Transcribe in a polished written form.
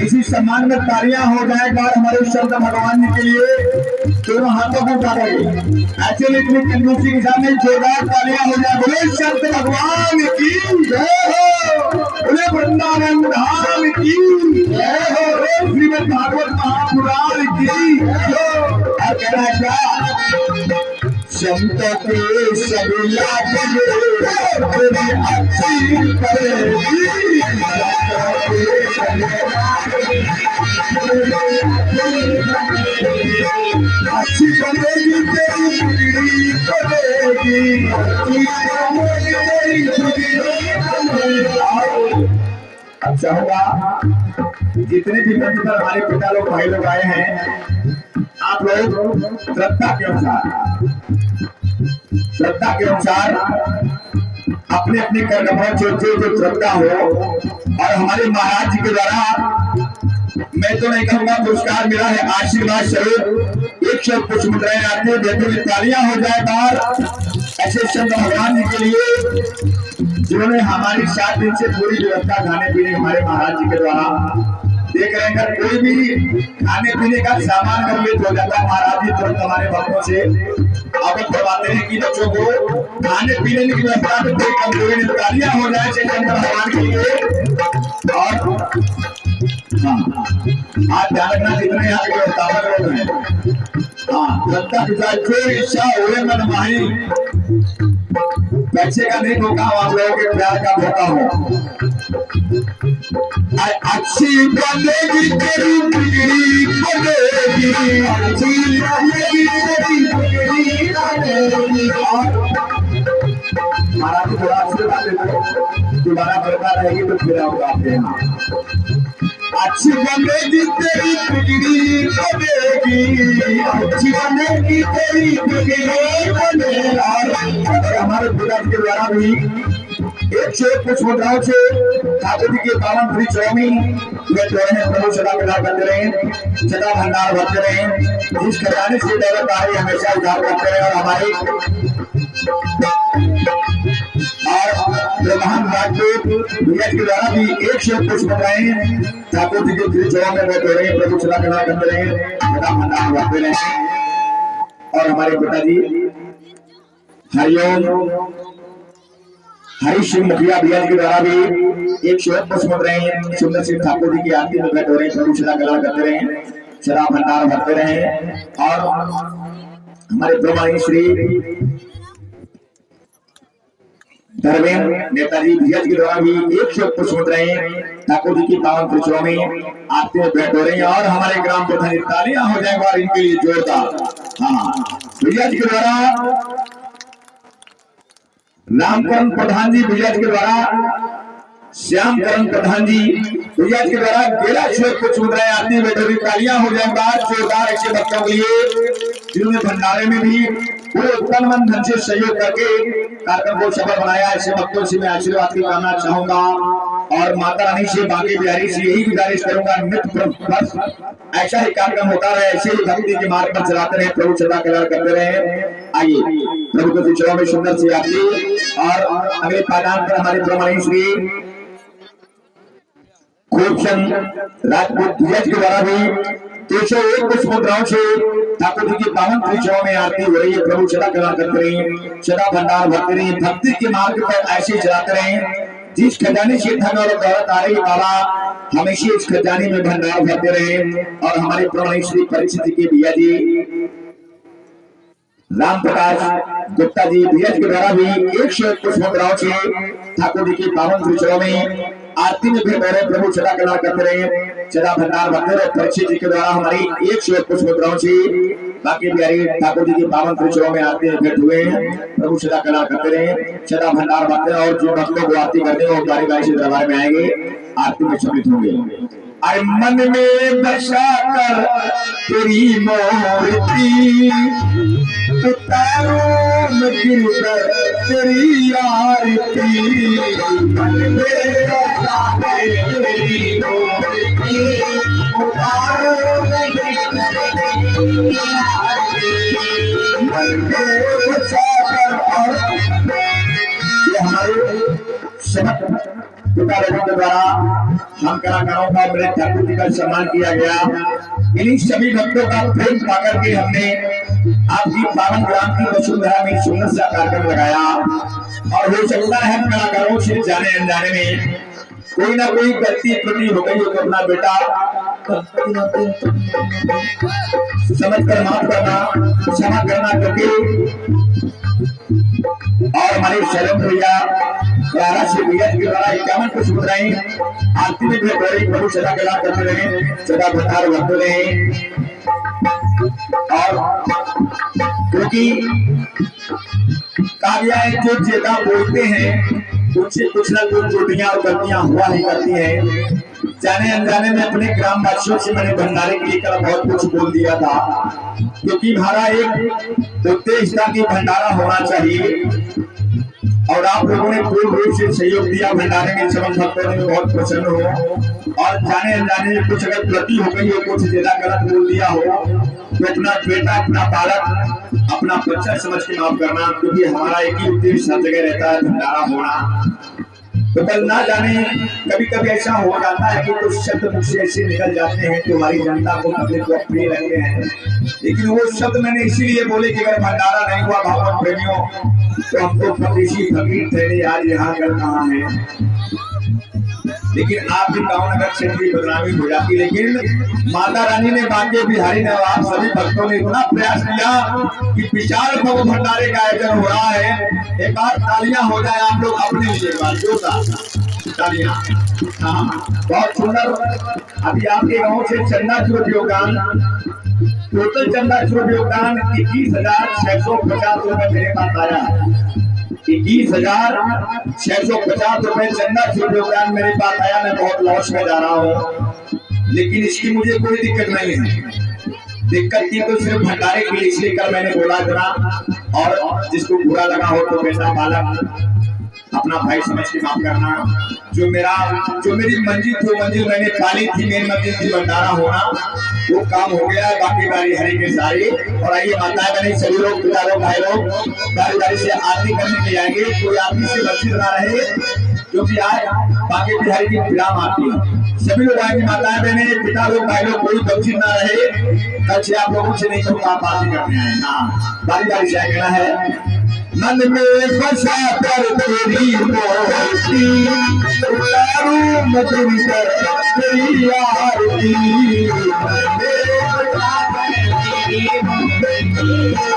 इसी सम्मान में तालियां हो जाए बार हमारे शब्द भगवान जी के लिए दोनों हाथों को उठाएंगे। ऐसे इतनी कंजूसी के सामने जोरदार तालियां हो जाए। बोले शब्द भगवान की जय हो, बोले वृंदावन धाम की जय हो, श्रीमद् भागवत महापुराण की जय हो। और कह रहा है क्या संत के सभी लाभ अच्छी करेगी, अच्छी बनेगी तेरी बिगड़ी बनेगी, अच्छा होगा जितने भी मंच पर हमारे पिता लोग भाई लोग आए हैं, आप लोग श्रद्धा के अनुसार अपने अपने कर्म जो श्रद्धा हो। और हमारे महाराज जी के द्वारा मैं तो नहीं कहूंगा पुरस्कार मिला है, आशीर्वाद स्वरूप 100 पुष्प मुद्राएं आती है। देखो तालियां हो जाए बार ऐसे शब्द भगवान जी के लिए जिन्होंने हमारी 7 दिन से पूरी व्यवस्था खाने पीने हमारे महाराज जी के द्वारा देख रहे हैं। कोई भी खाने पीने का सामान कमप्लीट हो जाता है, महाराज जी तुरंत हमारे भक्तों से अवगत करवाते हैं कि बच्चों को खाने पीने की व्यवस्था में कोई कमजोरी नहीं। तालियां हो जाए शंकर भगवान के लिए। और आज ध्यान रखना जितने यहाँ के व्यवस्थापक लोग हैं, श्रद्धा के साथ जो इच्छा हुए मन माही, पैसे का नहीं धोखा हो, आप लोगों के प्यार का धोखा हो। अच्छी बनेगी तेरी बिगड़ी बनेगी, अच्छी बनेगी तेरी बिगड़ी बनेगी। महाराज थोड़ा आशीर्वाद देते, दोबारा बरकरार रहेगी तो फिर आओगे आपके यहाँ। अच्छी बनेगी तेरी बिगड़ी बनेगी, अच्छी बनेगी तेरी बिगड़ी बनेगी। और हमारे पिताजी के द्वारा भी 101 पुष्प मुद्राओं से ठाकुर जी के पावन श्री स्वामी वे प्रभु सदा प्रदान करते रहे, सदा भंडार भरते रहे, जिस खजाने से दौलत आ रही हमेशा उधार करते रहे। और हमारे महान राजपूत भैया के द्वारा भी 101 पुष्प मुद्राएं ठाकुर जी के श्री स्वामी में बैठे रहे, प्रभु सदा प्रदान करते रहे, सदा भंडार भरते रहे। और हमारे पिताजी हरिओम हरि सिंह मुखिया भैया के द्वारा भी 101 पुष्प मुद्राएं सुंदर सिंह ठाकुर जी की आरती में बैठे रहे, प्रभु सदा कल्याण करते रहे, सदा भंडार भरते रहे। और हमारे प्रमाणी श्री धर्मेंद्र नेताजी भैया के द्वारा भी 101 पुष्प मुद्राएं ठाकुर जी की पावन त्रिशुलों में आरती में बैठे रहे। और हमारे ग्राम प्रधान तालियां हो जाए बार इनके लिए जोरदार। हाँ, भैया जी के द्वारा रामकरण प्रधान जी भैया के द्वारा, श्यामकरण प्रधान जी भैया के द्वारा 11 पुष्प मुद्राएं आती है। तालियां हो जाए बार जोरदार ऐसे बच्चों के लिए जिन्होंने भंडारे में भी पूरे उत्तम मन धन से सहयोग करके कार्यक्रम को सफल बनाया। ऐसे भक्तों से मैं आशीर्वाद की कामना चाहूंगा और माता रानी से, बांके बिहारी से यही गुजारिश करूंगा, नित्य ऐसा ही कार्यक्रम होता रहे, ऐसे ही भक्ति के मार्ग पर चलाते रहे, प्रभु सदा कल्याण करते रहे। आइए प्रभु के चरणों में सुंदर सी आरती। और अगले पायदान पर हमारे प्रमाणी श्री खूबचंद राजपूत भैया के द्वारा भी 301 पुष्प मुद्राओं से ठाकुर जी की पावन त्रिशुलों में आरती हो रही है। प्रभु सदा कल्याण करते रहे, सदा भंडार भरते रहे, भक्ति के मार्ग पर ऐसे चलाते रहे। जिस खजाने से धन और दौलत आ रही बाबा हमेशा इस खजाने में भंडार भरते रहे। और हमारे प्रमाणी श्री परीक्षित के भैया जी राम प्रकाश गुप्ता जी भैया के द्वारा भी 101 पुष्प मुद्राओं से ठाकुर जी की पावन त्रिशुलों में आरती में भी मेरे प्रभु सदा कल्याण करते रहे, सदा भंडार भरते रहे। परीक्षित जी के द्वारा हमारी 101 पुष्प मुद्राओं से बाकी बिहारी ठाकुर जी के पावन परिचयों में आते हैं, भेंट हुए हैं। प्रभु सदा कला करते रहे, सदा भंडार बांटते रहे और जो भक्तों को आरती करते हैं वो बारी बारी से दरबार में आएंगे, आरती में सम्मिलित होंगे। अरे मन में बसा कर तेरी मूर्ति उतारूं मैं गिरकर तेरी आरती, मन में बसा तेरी मूर्ति उतारूं मैं गिरकर तेरी आरती, मन में बसा कर। ये हमारे समस्त पिता के द्वारा हम कलाकारों का मेरे ठाकुर जी का सम्मान किया गया। इन्हीं सभी भक्तों का प्रेम पाकर के हमने आपकी पावन ग्राम की वसुंधरा में सुंदर सा कार्यक्रम लगाया। और हो सकता है हम कलाकारों से जाने अनजाने में कोई ना कोई गलती त्रुटि हो गई हो तो अपना बेटा समझ कर माफ करना, क्षमा करना, क्योंकि और हमारे शैलेंद्र भैया रारा से भैया के द्वारा 51 कुछ मुद्राएं आरती में भेंट हो रही। प्रभु सदा कला करते रहे, सदा भंडार भरते रहे। और क्योंकि कहा गया है जो ज्यादा बोलते हैं उनसे कुछ ना कुछ त्रुटियां और गलतियां हुआ ही करती हैं। जाने अनजाने में अपने ग्राम वासियों से मैंने भंडारे के लिए कल बहुत कुछ बोल दिया था, क्योंकि हमारा एक उद्देश्य था कि भंडारा होना चाहिए और आप लोगों ने पूर्ण रूप से सहयोग दिया। भंडारे में समस्त भक्तों ने बहुत प्रसन्न हो और जाने अनजाने में कुछ अगर गलती हो गई हो, कुछ ज्यादा गलत बोल दिया हो तो अपना बेटा, अपना बालक, अपना बच्चा समझ के माफ करना, क्योंकि हमारा एक ही उद्देश्य हर जगह रहता है, भंडारा होना। तो कल ना जाने कभी कभी ऐसा हो जाता है कि कुछ शब्द मुझसे ऐसे निकल जाते हैं तो हमारी जनता को पब्लिक को प्रिय लगते हैं, लेकिन वो शब्द मैंने इसीलिए बोले कि अगर भंडारा नहीं हुआ भागवत प्रेमियों तो हमको फकीसी फकीर ठहरे आज यहाँ कर कहाँ है। लेकिन आप भी गाँव नगर क्षेत्र की बदनामी हो जाती, लेकिन माता रानी ने, बांके बिहारी ने, आप सभी भक्तों ने इतना प्रयास किया कि विशाल भव्य भंडारे का आयोजन हो रहा है। एक बार तालियां हो जाए आप लोग अपने लिए, एक बार जोरदार तालियां। हाँ, बहुत सुंदर। अभी आपके गाँव से चंदा चोट योगदान, टोटल चंदा चोट योगदान 21,650 रुपए मेरे पास आया। 21,650 रुपए चंदा चोट योगदान मेरे पास आया। मैं बहुत लॉस में जा रहा हूँ, लेकिन इसकी मुझे कोई दिक्कत नहीं है। दिक्कत थी तो सिर्फ भंडारे के लिए, इसलिए कल मैंने बोला इतना। और जिसको बुरा लगा हो तो बेटा, बालक, अपना भाई समझ के माफ करना। जो मेरी मंजिल थी, मंजिल मैंने पाली थी, मेरी मंजिल थी भंडारा होना, वो काम हो गया है। बाकी बारी हरी के सारी। और आइए माता बहनी सभी लोग, पिता लोग, भाई लोग बारी बारी से आरती करने के आएंगे। कोई आरती से वंचित ना रहे, क्योंकि आज बाकी बिहारी की विराम आती है। सभी लोग आएंगे, माताएं बहने, पिता लोग, भाई लोग, कोई वंचित ना रहे। कल से आप लोगों से नहीं तो आप आरती करने आए। हाँ, बारी बारी से कहना है। मन में बसा कर तेरी मूर्ति उतारूं मैं गिरकर तेरी आरती, मन में बसा कर तेरी मूर्ति